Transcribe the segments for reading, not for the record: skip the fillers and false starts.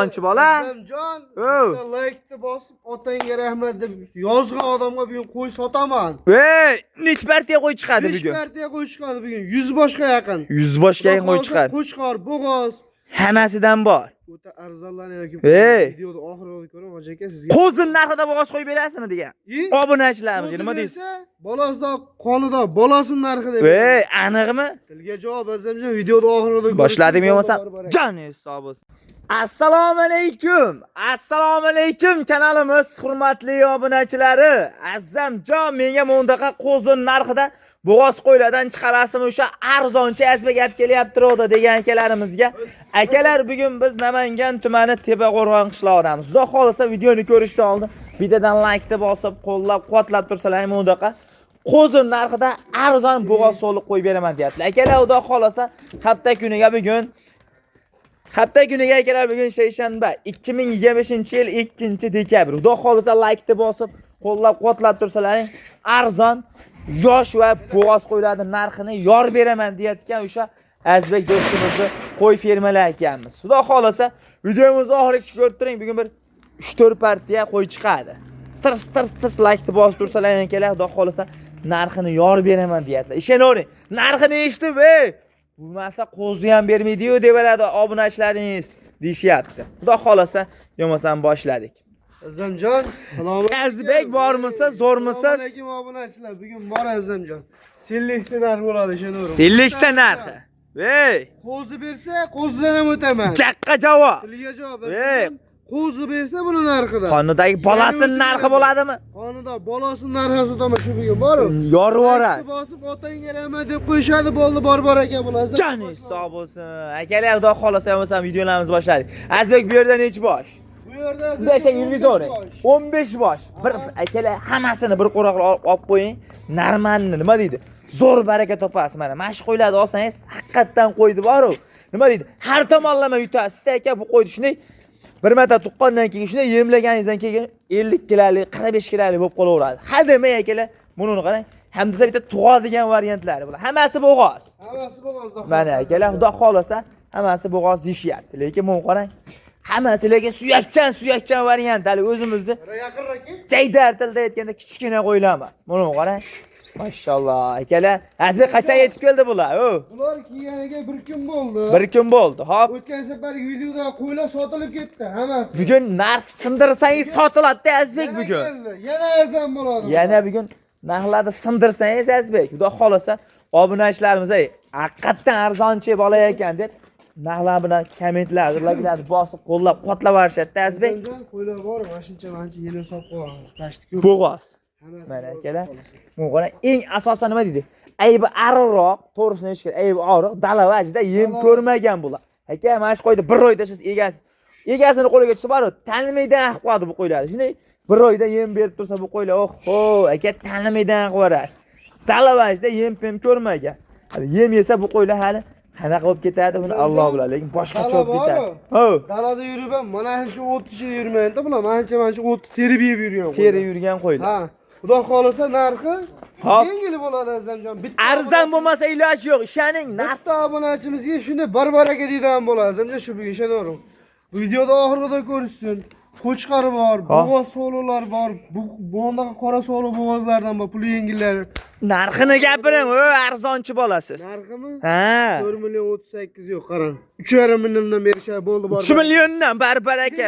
Qancha bola? Azamjon, like bosib, otangga rahmat deb yozgan odamga bugun qo'y sotaman. Ey, nech partiya qo'y chiqadi bugun? 5 partiya qo'y chiqadi bugun, 100 boshga yaqin. 100 boshga yaqin qo'y chiqadi. Qo'chqor, bo'g'oz. Hammasidan bor. O'ta arzonlanib yoki videoda oxiriga ko'raman, hoji aka sizga. Qo'zin narxida bo'g'oz qo'yib berasizmi degan? Obunachilarimizga nima deysiz? Bolasida, qonida, bolasini narxi deb. Ey, aniqmi? Tilga javob Azamjon, videoda oxiriga Boshladimi yo'qmasam? Joni hisob bo'lsin. Assalomu alaykum. Assalomu alaykum kanalimiz hurmatli obunachilari. Azamjon menga mundaqa qo'zin narxida bo'g'oz qo'ylardan chiqarasizmi o'sha arzoncha azbek olib kelyapti degan akalarimizga. Akalar bugun biz Namangan tumani Tepaqo'rg'on qishlog'idamiz. Xudo xolisa videoni ko'rishdan oldin bittadan like bosib, qo'llab-quvvatlab tursalar mundaqa qo'zin narxida arzon bo'g'oz so'liq qo'yib beraman deyapti. Akalar xudo xolisa hafta kuniga akalar bugun seshanba 2025-yil 2-dekabr. Xudo xolisa like bosib, qo'llab-quvvatlab tursalaring arzon yosh va bo'g'oz qo'ylarning narxini yor beraman deyotgan o'sha Azbek do'stimizni qo'y fermalar ekanmiz. Xudo xolisa videomizni oxirigacha ko'rib turing. Bugun bir 3-4 partiya qo'y chiqadi. Tirs like bosib tursalaring akalar, xudo xolisa narxini yor beraman deyaptilar. Ishonavering. Narxini eshitib, bu narsa qo'zni ham bermaydi-yu deb beradi obunachilaringiz deyishyapti. Xudo xolasa yo'masam boshladik. Azamjon, salom. Azbek bormisa, zo'rmisiz? Assalomu alaykum obunachilar. Bugun bor Azamjon. Seleksiya narxi bo'ladi, ishonavering. Seleksiya narxi. Qo'zi bersa, qo'zidan ham o'taman. Jaqqa javob. Tilga javob. Qo'zi bersa buni narxida. Qonidagi bolasining narxi bo'ladimi? Qonida bolasining narxi o'taman shu bugun bor. Yorib yuborasiz. Bosib otangga rahmat deb qo'yishadi, bo'ldi, bor aka bo'lasiz. Joni hisob bo'lsin. Akalar, xudo xolasa yo'masam videolarimizni boshladik. Azbek bu yerda nechi bosh? Bu yerda Sizlar yurgizavering. 15 bosh. Bir akalar hammasini bir qo'raqqa olib qo'ying. Narmanni nima deydi? Zo'r baraka topasiz. Mana mash qo'ylarni olsangiz, haqiqatan qo'ydi bor-ku. Nima deydi? Har tomonlama yutasiz aka bu qo'ydi shunday. Bir marta tuqqandan keyin shunday yemlaganingizdan keyin 50 kiloli, 45 kiloli bo'lib qolaveradi. Ha demay akalar, buni qarang. Hamda bitta tug'adigan variantlari bular. Hammasi bo'g'oz. Hammasi bo'g'oz. Mana akalar, xudo xolasa hammasi bo'g'oz deyishyapti. Lekin buni qarang. Hammasi lekin suyakchan variant. Hali o'zimizni yaqinroq jaydar tilda aytganda kichkina qo'ylar emas. Buni qarang. Mashallah akalar. Azbek qachon yetib keldi bular? Bular kiyganiga 1 kun bo'ldi. 1 kun bo'ldi. Hop. O'tgan safargi videoda qo'ylar sotilib ketdi, hammasi. Bugun narx sindirsangiz sotiladi Azbek bugun. Yana arzon bo'ladi. Yana bugun narxlarni sindirsangiz Azbek, xudo xolasa obunachilarimiz haqiqatan arzonchi bola ekan deb narxlar bilan kommentlarni bosib qo'llab yuborishadi Azbek. Qo'ylar bor, mashinacha yeni hisob qo'yamiz. Pashti ko'p. Bo'g'oz. Mana akalar. Bu qara eng asosiy nima deydi? Aybi ariqroq, to'g'risini aytishga aybi oriq, dala vajida yem ko'rmagan bular. Aka, mana shu qo'yda 1 oyda siz egasini qo'liga tushib borib, tanimaydan qilib qo'yadi bu qo'ylarni. Shunday 1 oyda yem berib tursa bu qo'ylar, oho, aka tanimaydan qilib yuborasiz. Dala vajida yem ko'rmagan. Hali yem yesa bu qo'ylar hali qanaqa bo'lib ketadi buni Alloh biladi, lekin boshqacha bo'lib ketadi. Dalada yurib ham mana shuncha o'tishida yurmaydi bular. Mana shuncha o't terib yurgan. Terib yurgan qo'ylar. Ha. Xudo xolasa narxi yengil bo'ladi Azamjon. Arzon bo'lmasa iloji yo'q, ishoning. Narxda obunachimizga shuni barbaraka deydigan bo'ladi Azamjon, shu bugun ishonavering. Bu videoda oxirida ko'rishsin. Qo'chqar bor, bo'g'oz so'lovlar bor. Bundaqa qora so'lov bo'g'ozlardan bor, puli yengillar. Narxini gapiring, arzonchi bo'lasiz. Narximi? Ha. 4 million 38 yo'q, qarang. 3,5 milliondan berishadi, bo'ldi bor. 3 milliondan barbaraka,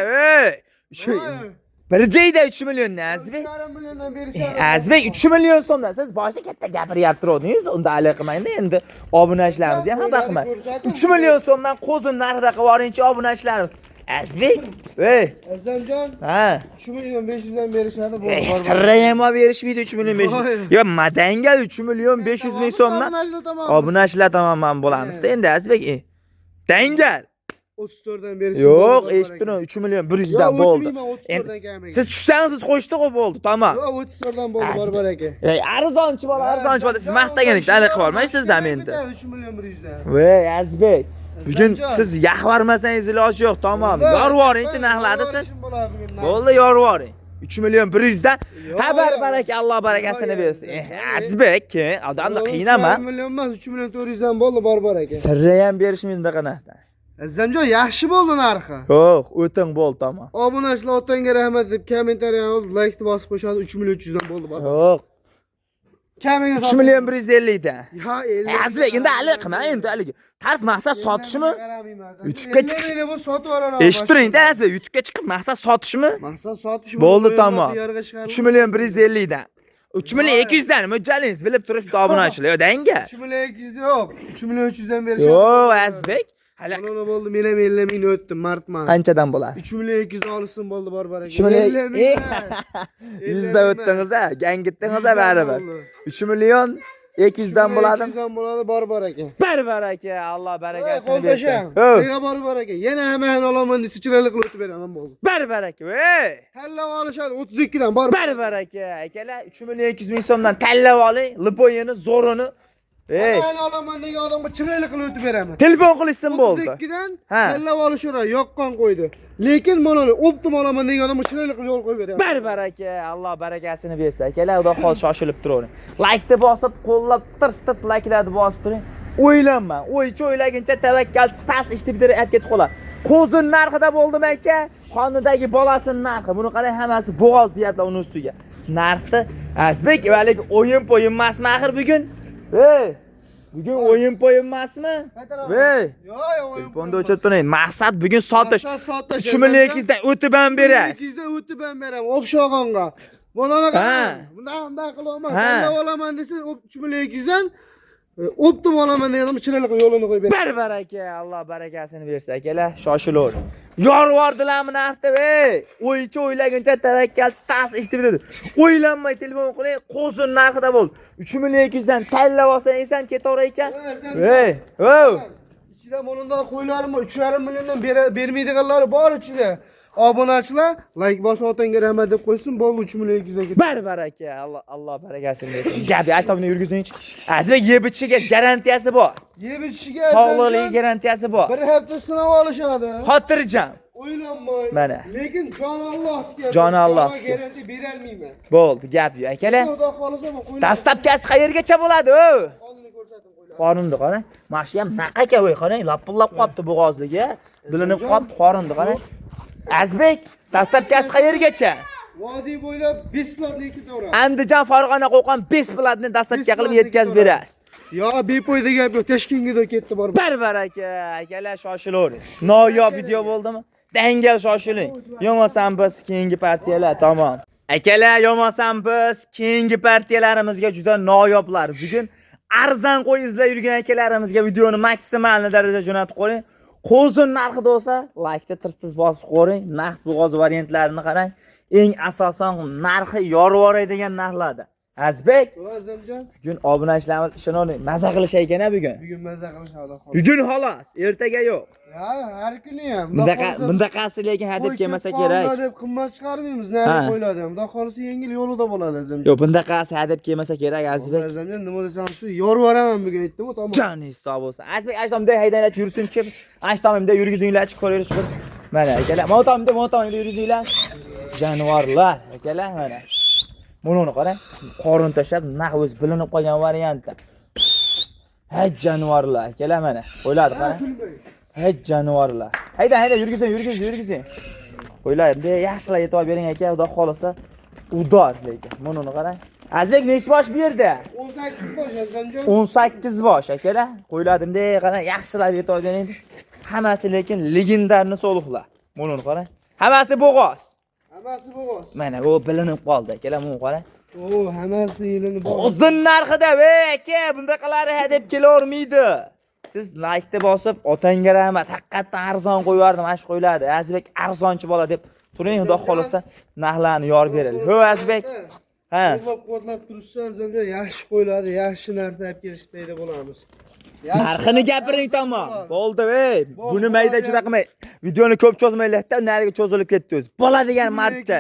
bir joyda 3 milliondan Azbek. 3,5 milliondan berishadi. Azbek 3 million so'mdan siz boshida katta gapiryaptirdingiz. Unda alik qilmangda endi obunachilarimiz ham xabar qilmang. 3 million so'mdan qo'zin narxida qilib yuboringchi obunachilarimiz. Azbek, Azamjon, ha. 3 million 500 dan berishadi, bo'ldi bor. Sirrayam olib berishmaydi 3 million 500. Yo, madanga 3 million 500 ming so'mdan obunachilar tomonidan bo'lamiz-da endi Azbek. Dangal 34 dan berishadi. Yo'q, eshitdim 3 million 100 dan bo'ldi. Siz tushsangiz biz qo'shdik bo'ldi, tamam. Yo'q, 34 dan bo'ldi, bor aka. Arzonchi bola, siz maqtaganingizda alik qilib olmaysiz endi. 3 million 100 dan. Azbek. Bugun siz yaxvarmasangiz iloji yo'q, tamam. Yorvoringchi narxlarni siz. Bo'ldi, yorvoring. 3 million 100 dan xabar baraka, Alloh barakasini bersin. Azbek, odamni qiynama. 3 million emas, 3 million 400 dan bo'ldi, bor aka. Sirra ham berishmaydi bunaqa narxdan. Azamjon yaxshi bo'ldi narxi. Yo'q, o'tin bo'ldi tamom. Obunachilar otanga rahmat deb kommentariy yozib, like bosib qo'yishadi. 3 million 300 dan bo'ldi bor. Yo'q, Kamiga 3 million 150 dan. Ha, 50. Azbek, endi hali qilma, endi haligi. Tarz maqsad sotishmi? YouTube'ga chiqish. Bu sotib yuboraman. Eshittiring-da, Azbek, YouTube'ga chiqib maqsad sotishmi? Maqsad sotish Bo'ldi tamom. 3 million 150 dan. 3 million 200 dan mo'ljallingiz bilib turibdi obunachilar, danga. 3 million 200 yo'q. 3 million 300 dan berishadi. Yo'q, Azbek. Hali Mana bo'ldi, men ham 50 ming o'tdim, martman. qanchadan bo'ladi? 3 million 200 dan olsin bo'ldi, bor baraka. 3 million 100 dan o'tdingiz-a, gangitdingiz-a baribir. 3 million 200 dan bo'ladi. 200 dan bo'ladi, bor baraka. Baraka, Alloh barakasini bersin. bersin. Nega bor baraka? Yana hammasini olaman desa chiroyli qilib o'tib beraman bo'ldi. Baraka, ey! Tanlab olishadi 32 dan, bor. Baraka, akalar, 3 million 200 ming so'mdan tanlab oling, lipoyini, zo'rini. Ey, Hammasini olaman degan odamga chiroyli qilib o'tib beraman. telefon qilishsin bo'ldi. 32 dan Ha. tanlab olishara, yoqqan qo'ydi. Lekin mana optim olaman degan odamga chiroyli qilib yo'l qo'yib beraman. Baraka, Alloh barakasini bersin. Akalar, xudo xolis shoshilib turavering. Like-ni bosib, qo'llab tirs-tirs like-larni bosib turing. O'ylanma, o'ylaguncha tavakkalchi tas ishni bitirib olib ketib qoladi. Qo'zin narxida bo'ldimi aka? Qonidagi bolasining narxi. Buni qarang, hammasi bo'g'oz deyaptilar uning ustiga. Narxi Azbek, valik o'yin-po'yin emasmi axir bugun? Ey, bugun o'yin-po'yin emasmi? Ey, Yo'q, telefonda o'chirib turing. Maqsad bugun sotish. Maqsad sotish. 3 million 200 dan o'tib ham berasiz. 200 dan o'tib ham beraman. O'xshog'onga. Bundan bundan qilaman. Tanlab olaman desa 3 million 200 dan optim olaman degan odam chiroyli qilib yo'lini qo'yib beraman. Baraka, Alloh barakasini bersin akalar, shoshilavering. Yorvordilarmi narxda, ey? O'ylaguncha tavakkalchi tas ishni bitadi. O'ylanmay telefon qiling, qo'zin narxida bo'ldi. 3 million 200 dan tanlab olsangiz ham ketaverar ekan. Ey, ichida bundan qo'ylarim 3,5 milliondan bermaydiganlari bor ichida. Obunachilar like bosib otanga rahmat deb qo'ysin, bo'ldi 3 million 200 dan ketadi. baraka, Alloh barakasini bersin. Gapi ashtabni yurgizing-chi. Azbek yeb ichiga garantiyasi bor. Yeb ichiga Sog'liqlik garantiyasi bor. bir hafta sinab olishadi. Xotirjam. O'ylanmay. Mana. Lekin jon Alloh deyapti. Jon Alloh. Garantiya bera olmayman. Bo'ldi, gap yo'q akalar. Xudo xolisa men qo'ylarim. Dastlabkasi qayergacha bo'ladi, o? Qonunni ko'rsatib qo'ylarim. Qorindi qarang. Mana shu ham naqa ekan, voy qarang, lapillab qopti bo'g'ozliga. Bilinib qopti, qorindi qarang. Azbek, dastlabkasi qayergacha? Vodiy bo'ylab besplatni ketaveradi. Andijon, Farg'ona, Qo'qon besplatni dastlabki qilib yetkazib berasiz. Yo, bepoy degan gap yo'q. Toshkentga ketdi bor. Baraka, akalar shoshilavering. Noyob video bo'ldimi? Dangal shoshiling. Yo'masan biz keyingi partiyalar tamom. Akalar, yo'masan biz keyingi partiyalarimizga juda noyoblar. Bugun arzon qo'y izlab yurgan akalarimizga videoni maksimal darajada jo'natib qo'ying. Qo'zin narxida bo'lsa, like-ni tirs-tirs bosib qo'ying. Naqd bo'g'oz variantlarini qarang. Eng asosan narxi yorvoradigan narxlarda. Azbek, Azamjon, bugun obunachilarimiz ishonavering, maza qilishar ekan bugun. bugun maza qilishadi. Bugun xolos, ertaga yo'q. Ya, har kuni ham. Bundaqasi lekin hadeb kelmasa kerak. Qo'ylar deb qimmat chiqarmaymiz, nari qo'yiladi ham. Xudo xolisa yengil yo'lida bo'ladi Azamjon. Yo'q, bundaqasi hadeb kelmasa kerak Azbek. Azamjon, nima desam shu yorvoraman bugun aytdim-ku, tamom. Joningiz sog' bo'lsin. Azbek ashtomda haydanglar yursin-chi. Ashtomda yurgizinglar-chi, ko'raverishib. Mana akalar, motomda yurgizinglar. Jonivorlar, akalar mana. Buni qarang, qorin tashab, naq o'z bilinib qolgan variantda. Hay jonivorlar, akalar mana. Qo'yladi qarang. Hay jonivorlar. Hayda, yurgizing. Qo'ylar, yaxshilab yetib bering aka, xudo xolisa. Udor lekin. Buni qarang. Azbek nechi bosh bu yerda? 18 bosh Azamjon. 18 bosh akalar. Qo'yladim-da, qarang, yaxshilab yetib bering. Hammasi lekin legendarni so'liqlar. Buni qarang. Hammasi bo'g'oz. Hammasi bo'g'oz. Mana bu bilinib qoldi akalar, buni qarang. O, hammasi yilini bo'g'oz. Qo'zin narxida, ey aka, bundaqalari hadeb kelavermaydi. Siz like-ni bosib, otangga rahmat, haqiqatan arzon qo'yardim, ash qo'yladi. Azbek arzonchi bola deb turing, xudo xolisa narxlarni yorib beradi. Ho, Azbek. Ha. Qo'llab tursa Azamjon, yaxshi qo'yiladi, yaxshi narxda olib kelishda bo'lamiz. Narxini gapiring tamom. Bo'ldi, ey. Buni mayda juda qilmay. Videoni ko'p cho'zmaylar-da, nariga cho'zilib ketdi o'zi. Bo'ladigan martcha.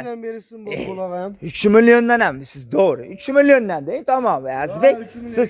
3 milliondan ham, siz to'g'ri. 3 milliondan-da, tamom. Azbek, siz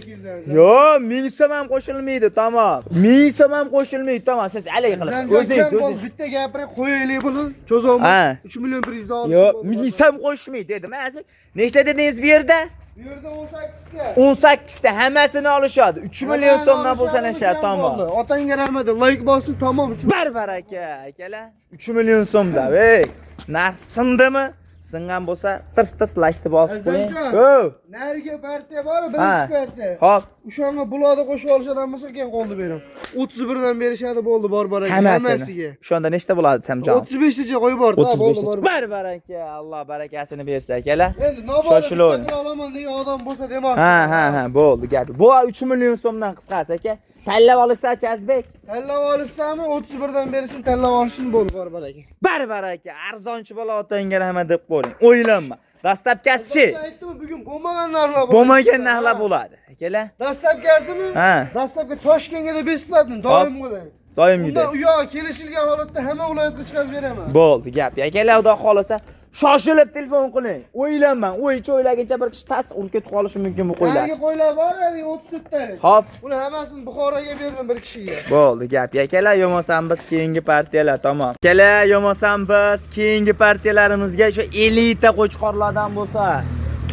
yo, 1000 so'm ham qo'shilmaydi, tamom. 1000 so'm ham qo'shilmaydi, tamom. Siz haligi qilib, o'zingiz bitta gapiring, qo'yaylik buni. Cho'zolmay. 3 million 100 dan olib. Yo, 1000 so'm qo'shmaydi dedim, Azbek. Nechta dedingiz bu yerda? Bu yerda 18 ta. 18 ta hammasini olishadi. 3 million so'mdan bo'lsa nasha tamom. Otangga rahmat. Like bosin tamom. Barbar aka, akalar. 3 million so'mda. Ey, narx sindimi? Singan bo'lsa tirs laykni bosib qo'ying. Ho. Nariga partiya bor, birinchi partiya. Hop. O'shanga bularda qo'shib olishadigan bo'lsa keyin qoldi berim. 31 dan berishadi bo'ldi Barbara hammasiga. Shunda nechta bo'ladi Samjon? 35 tacha qo'yib bordi, bo'ldi Barbara. Barbar aka, Alloh barakasini bersa akalar. Endi nobod olaman degan odam bo'lsa demoqchi. Ha, bo'ldi gap. Bu 3 million so'mdan qisqasi aka. Tanlab olishsa-chi Azbek? Tanlab olishsami 31 dan berishini tanlab olishni bo'ldi Barbara aka. Barbar aka, arzonchi bola otangga rahmat deb qo'ying. O'ylanma. Dastlabkasi-chi? Aytdim, bugun bo'lmagan narxlar bo'ladi. Bo'lmagan narxlar bo'ladi, akalar. Dastlabkasimi? Ha. Dastlabki Toshkentga besplatni doim bo'ladi. Doim Unda u yoq kelishilgan holatda hamma viloyatga chiqarib beraman. Bo'ldi, gap. Akalar, xudo xolasa, shoshilib telefon qiling. O'ylanmang. O'ylaguncha bir kishi tas urib ketib qolishi mumkin bu qo'ylar. Yangi qo'ylar bor, 34 talik. Hop. Buni hammasini Buxoroga berdim bir kishiga. Bo'ldi, gap. Akalar, yomonsan biz keyingi partiyalar, tamom. Akalar, yomonsan biz keyingi partiyalarimizga o'sha elita qo'chqorlardan bo'lsa,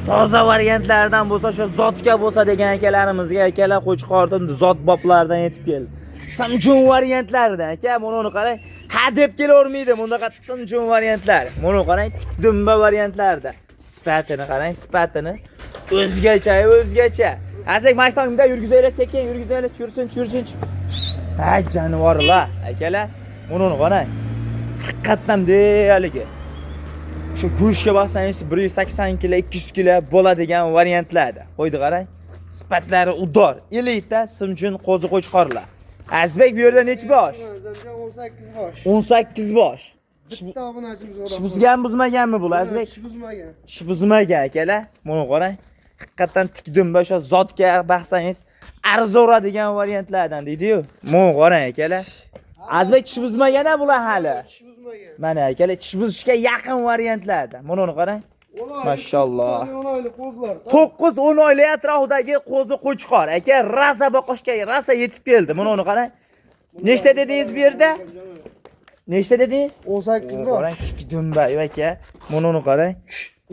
toza variantlardan bo'lsa, o'sha zotga bo'lsa degan akalarimizga akalar qo'chqordan zot boblaridan yetib keldi. Samjun variantlaridan aka, buni qarang. Ha deb kelavermaydi, bundaqa samjun variantlar. Buni qarang, tikdumba variantlarda. Sifatini qarang, sifatini o'zgacha. Azak mashtamda yurgizaylar, sekin yurgizaylar, yursin. Ha jonivorlar, akalar. Buni qarang. Haqiqatan deyaligi. Shu go'shtga bossangiz 180 kg, 200 kg bo'ladigan variantlarda. Qo'ydi qarang. Sifatlari udor, elita, simjun qo'zi qo'chqorlar. Azbek bu yerda necha bosh? 18 bosh. 18 bosh. Bitta obunachimiz bor. Buzgan buzmaganmi bu Azbek? Buzmagan. Buzmagan akalar. Buni qarang. Haqiqatan tikdumba o'sha zotga baxsangiz arzoradigan variantlardan deydi-yu. Buni qarang akalar. Azbek buzmagan-a bular hali. Buzmagan. Mana akalar buzishga yaqin variantlardan. Buni qarang. Mashalloh. 10 oylik qo'zlar. 9-10 oylik atrofidagi qo'zi qo'chqor. Aka, rasa boqishga rasa yetib keldi. Buni uni qarang. Nechta dedingiz bu yerda? Nechta dedingiz? 18 bosh. Qarang, tikdumba aka. Buni uni qarang.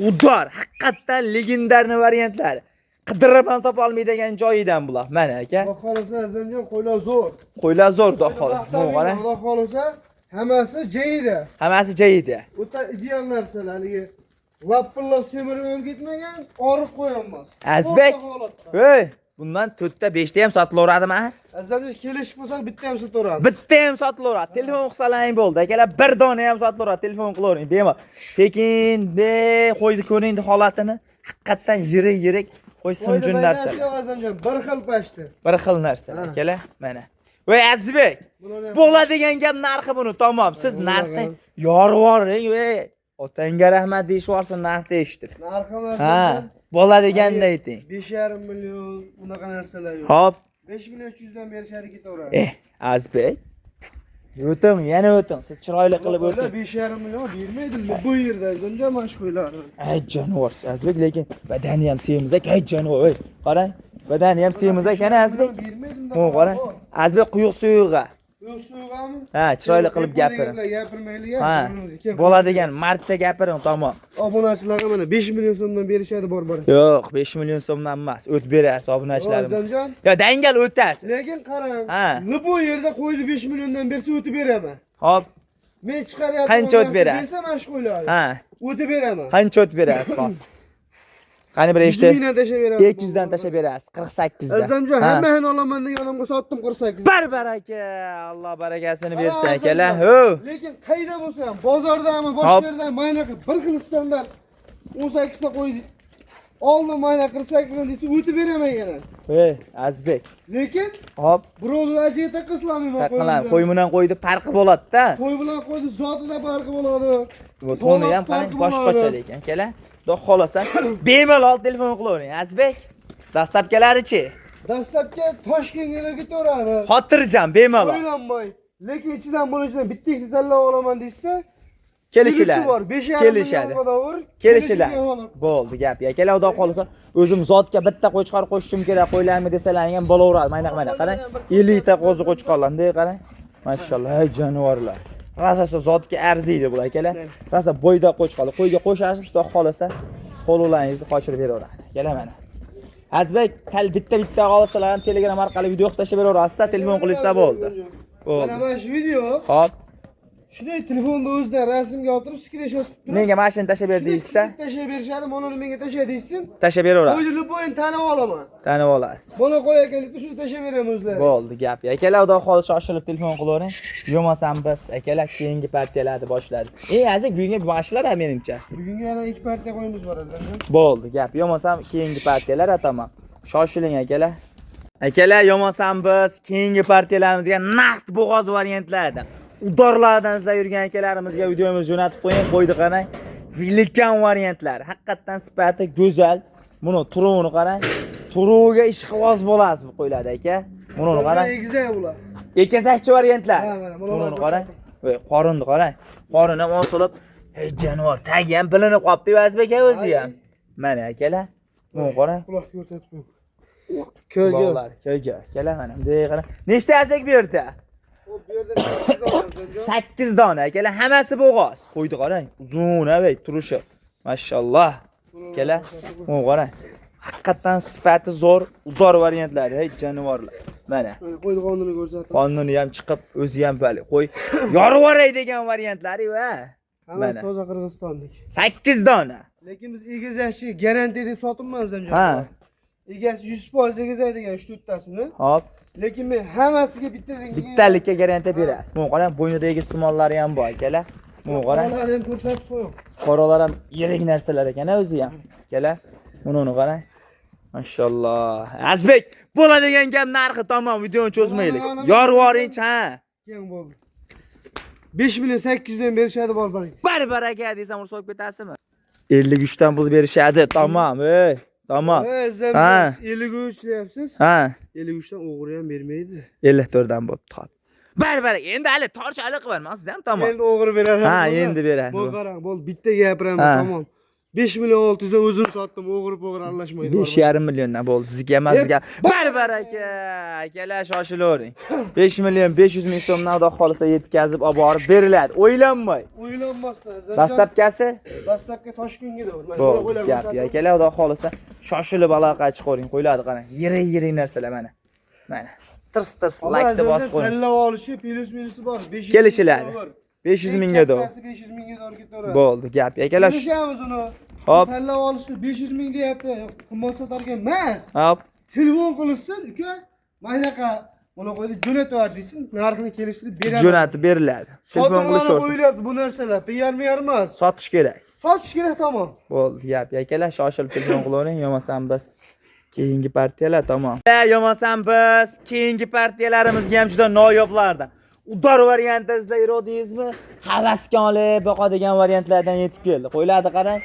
Udor, haqiqatdan legendarniy variantlar. Qidirib ham topa olmaydigan joyidan bular. Mana aka. Xudo xolasa Azamjon qo'ylar zo'r. Qo'ylar zo'r, xudo xolasa. Buni qarang. Xudo xolasa hammasi joyida. Hammasi joyida. O'ta ideal narsalar, haligi lapillab semirib ham ketmagan, orib qo'yolmas. Azbek. Ey, bundan 4 ta 5 ta ham sotilaveradimi? Azamjon kelishib bo'lsak bitta ham sotaveramiz. Bitta ham sotilaveradi. Telefon qilsalaring bo'ldi. Akalar, bir dona ham sotilaveradi. Telefon qilavering. Bemalol. Sekin qo'ydi ko'ring holatini. Haqiqatan yirik qo'y simjun narsalar. Azamjon bir xil pashti. Bir xil narsa. Akalar, mana. Voy Azizbek. Bo'ladigan gap narxi buni, tamom. Siz narxni yorvoring, voy. Otangga rahmat deyishvorsin, narxni eshitib. Narximiz Ha, bo'ladiganini ayting. 5,5 million unaqa narsalar yo'q. Hop. 5 million 300 dan berishadi ketaveradi. Azizbek. O'ting, yana o'ting. Siz chiroyli qilib o'ting. 5,5 million bermaydi bu yerda Azamjon mashhurlar. Ay jonivor, Azizbek, lekin badani ham semiz aka, jonivor. Voy, qarang. Badani ham semiz ekana Azizbek. Mo' qarang. Azizbek quyuq suyug'a. Yo'q-so'g'ami? Ha, chiroyli qilib gapiring. Gapirmaylik, Ha, bo'ladigan marcha gapiring, tamom. Obunachilarga mana 5 million so'mdan berishadi bor. Yo'q, 5 million so'mdan emas. O't berasiz obunachilarimiz. Azamjon. Yo, dangal o'tasiz. Lekin qarang, Ha. bu yerda qo'ydi 5 milliondan bersa o'tib beraman. Hop. Men chiqaryapman. Qancha o't berasiz? Bersa mana shu qo'ylarni. Ha. O'tib beraman. Qancha o't berasiz? Hop. Qani bir 100 mingdan tashlab beraman. 200 dan tashlab berasiz. 48 dan. Azamjon, hammasini olaman degan odamga sotdim 48. Barbar aka, Alloh barakasini bersin akalar. Ho. Lekin qayda bo'lsa ham, bozordami, boshqa yerdan mayna qilib bir xil standart 18 ta qo'ydi. Oldim mayna 48 dan desa o'tib beraman yana. Ey, Azizbek. Lekin Hop. birovni ajiyata qilsamayman Taqalan, qo'y bilan qo'ydi farqi bo'ladi-da. Qo'y bilan qo'ydi zotida farqi bo'ladi. Bu to'ni ham qarang boshqacha lekin akalar. Xudo xolasa bemalol telefon qilavering. Azizbek. Dastlabkalari-chi? Dastlabki Toshkentga ketaveradi. Xotirjam, bemalol. O'ylanmay. Lekin ichidan bo'lishidan bitta ikkita tanlab olaman desa, Kelishiladi. Kelishadi. Kelishiladi. Bo'ldi gap. Akalar, xudo xolasa o'zim zotga bitta qo'chqor qo'shishim kerak, qo'ylarmi desalaring ham bo'laveradi. Mana qarang. 50 ta qo'zi qo'chqorlar-da, qarang. Mashalloh, hay jonivorlar. Rasasa zotga arziydi bular akalar. Rasa bo'yda qo'chqorlar. Qo'yga qo'shasiz, xudo xolasa qo'llaringizni qochirib beraveradi. Akalar mana. Azbek, bitta qolsalar ham Telegram orqali video tashab beraverasiz, telefon qilsa bo'ldi. Mana shu video. Xo'p. Shunday telefonda o'zidan rasmga olib screenshot turib. Menga mashina tashab ber deysiz-da, Tashab berishadi, mana uni menga tashab deysin. tashab beraverasiz. O'yinni bo'yin tanib olaman. Tanib olasiz. Mana qo'yarkan deb shu tashab beraman o'zlari. Bo'ldi, gap. Akalar, xudo xolisa shoshilib telefon qilavering. Yo'masam biz akalar keyingi partiyalarni boshladi. Aziz, bugunga boshlar ham menimcha. Bugunga yana 2 partiya qo'yimiz bor azizlar. Bo'ldi, gap. Yo'masam keyingi partiyalar ataman. Shoshiling akalar. Akalar, yo'masam biz keyingi partiyalarimizga naqd bo'g'oz variantlarda udorlardan izlab yurgan akalarimizga videomizni jo'natib qo'ying, qo'ydi qarang. Vilkan variantlar. Haqiqatan sifati go'zal. Buni turuvini qarang. Turuviga ishqiboz bo'lasiz bu qo'yiladi aka. Buni qarang. Egizak bular. Ekazakchi variantlar. Ha, mana Buni qarang. Voy, qorinni qarang. Qorini ham osilib, "Ey jonivor, tagi ham bilinib qopti Azbek aka o'zi ham." Mana akalar. Buni qarang. Quloq ko'rsatib qo'y. Ko'rga. Bog'lar, ko'rga. Akalar mana bunday qarang. Nechta azak bu yerda? Bu yerda 8 dona. 8 dona akalar, hammasi bo'g'oz. Qo'ydi qarang. Uzun avay turishi. Mashalloh. Akalar, buni qarang. Haqiqatan sifati zo'r, udor variantlari, hey jonivorlar. Mana. Qo'ydi qonuni ko'rsatib. Qonuni ham chiqib, o'zi ham bali. Qo'y, yorvoray degan variantlari va. Hammasi toza Qirg'izistonlik. 8 dona. Lekin biz egizakchi garantiya deb sotmaymiz ham. Ha. Egasi 100% egizak degan 3-4tasini. Hop. Lekin men hammasiga bittadan Bittalikka garantiya berasiz. Buni qarang, bo'ynida egiz tumonlari ham bor akalar. Buni qarang. Qoralarni ham ko'rsatib qo'ying. Qoralar ham yirik narsalar ekan o'zi ham. Akalar, buni qarang. Mashalloh. Azbek, bo'ladigan gap narxi tamom, videoni cho'zmaylik. Yorvoring, ha. Keng bo'ldi. 5 million 800 dan berishadi bor. Barbar aka desam ursoq ketasizmi? 53 dan pul berishadi. Tamom, ey. Tamom. Ha. 53 deyapsiz. Ha. 53 dan o'g'ri ham bermaydi. 54 dan bo'pti, xo'p. Barbar, endi hali torchali qilib berman, siz ham tamom. Endi o'g'ri beradi. Ha, endi beradi. Bo'l qarang, bo'l bitta gapiraman, tamom. 5 million 600 dan o'zim sotdim, o'g'ri aralashmaydi. 5,5 milliondan bo'ldi. Sizga emas, sizga. Barbar aka, akalar shoshilavering. 5 million 500 ming so'mdan xudo xolisa yetkazib olib borib beriladi. O'ylanmay. O'ylanmasdan. Dastlabkasi? Dastlabki Toshkentga bo'ldi. Gap, akalar xudo xolisa shoshilib aloqa chiqaring, qo'yiladi qarang. Yirik narsalar mana. Mana. Tirs like-ni bosib qo'ying. Tanlab olishi plus minusi bor. 500 kelishiladi. 500 mingga do. 500 mingga doğru ketaveradi. Bo'ldi, gap. Akalar Kelishamiz uni. hop. Tanlab olishga 500 ming deyapti. Qimmat sotarkan emas. Hop. Telefon qilsin, uka. Maynaqa buni qo'yib jo'natib yubordi desin, narxini kelishtirib beradi. Jo'natib beriladi. Telefon qilishaversin. Qo'yilyapti bu narsalar. Piyar emas. Sotish kerak. Sotish kerak tamom. Bo'ldi, gap. Akalar shoshilib telefon qilavering, yo'masam biz keyingi partiyalar tamom. Yo'masam biz keyingi partiyalarimizga ham juda noyoblardan. Udor varianti izlayrodingizmi? Havasga olib boqadigan variantlardan yetib keldi. Qo'yiladi qarang.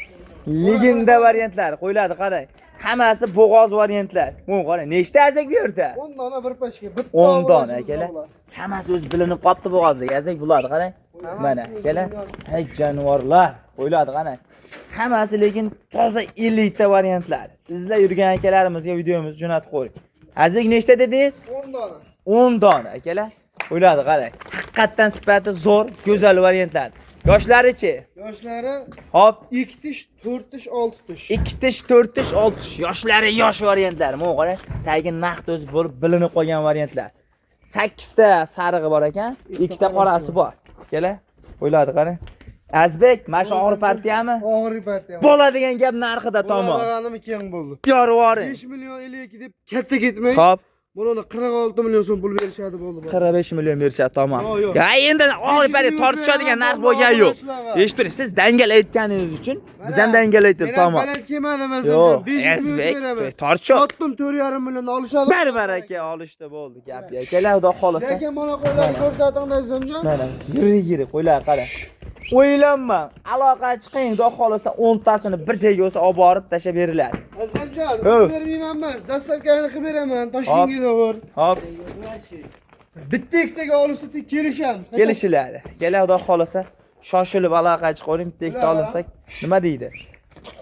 Legenda variantlari qo'yiladi qarang. Hammasi bo'g'oz variantlar. Buni qarang, nechta azak bu yerda? 10 dona bir pachka, bitta 10 dona akalar. Hammasi o'zi bilinib qopti bo'g'ozdagi azak bularni qarang. Mana akalar, hey jonivorlar. Qo'yiladi qarang. Hammasi lekin toza elita variantlar. Izlab yurgan akalarimizga videomizni jo'natib qo'ying. Azbek nechta dedingiz? 10 dona. 10 dona akalar. O'yladi qarang. Haqiqatan sifati zo'r, go'zal variantlar. Yoshlari-chi? Yoshlari hop 2 tish, 4 tish, 6 tish. 2 tish, 4 tish, 6 tish. Yoshlari yosh variantlar. Mana qarang, tagi naqd o'zi bo'lib bilinib qolgan variantlar. 8 ta sarig'i bor ekan, 2 ta qorasi bor. Akalar, o'yladi qarang. Azbek, mana shu og'ir partiyami? Og'ir partiya. Bo'ladigan gap narxida tamom. Bo'lganimi keng bo'ldi. Yorvoring. 5 million 52 deb katta ketmang. Xo'p. Buni 46 million so'm pul berishadi bo'ldi. 45 million berishadi tamom. Ya endi og'ir partiya tortishadigan narx bo'lgan yo'q. Eshitdingiz, siz dangal aytganingiz uchun biz ham dangal aytib tamom. Men kelmadim Yo'q, Azbek, tortishib. Sotdim 4,5 million olishadi. Barbar aka olishdi bo'ldi gap. Akalar xudo xolasa. Lekin mana qo'ylar ko'rsating Azimjon. Mana yirik qo'ylar qarang. O'ylanma, aloqa chiqing, xudo xolasa 10 tasini bir joyga olsa olib borib tashab beriladi. Azimjon, bermayman emas, dastlabkini qilib beraman, Toshkentga davor. Hop. Bitta ikkitaga olishsa kelishamiz. Kelishiladi. Akalar xudo xolasa shoshilib aloqa chiqaring, bitta ikkita olinsak nima deydi?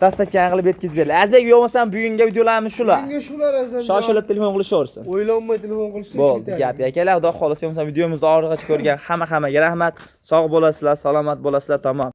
Dastlabkini qilib yetkazib beriladi. Azbek yo'qmasam bugungi videolarimiz shular. Bugungi shular Azimjon. Shoshilib telefon qilishaversin. O'ylanmay telefon qilishsa bo'ldi gap. Akalar xudo xolasa yo'qmasam videomizni oxirigacha ko'rgan hammaga rahmat. Sog' bo'lasizlar, salomat bo'lasizlar, tamom.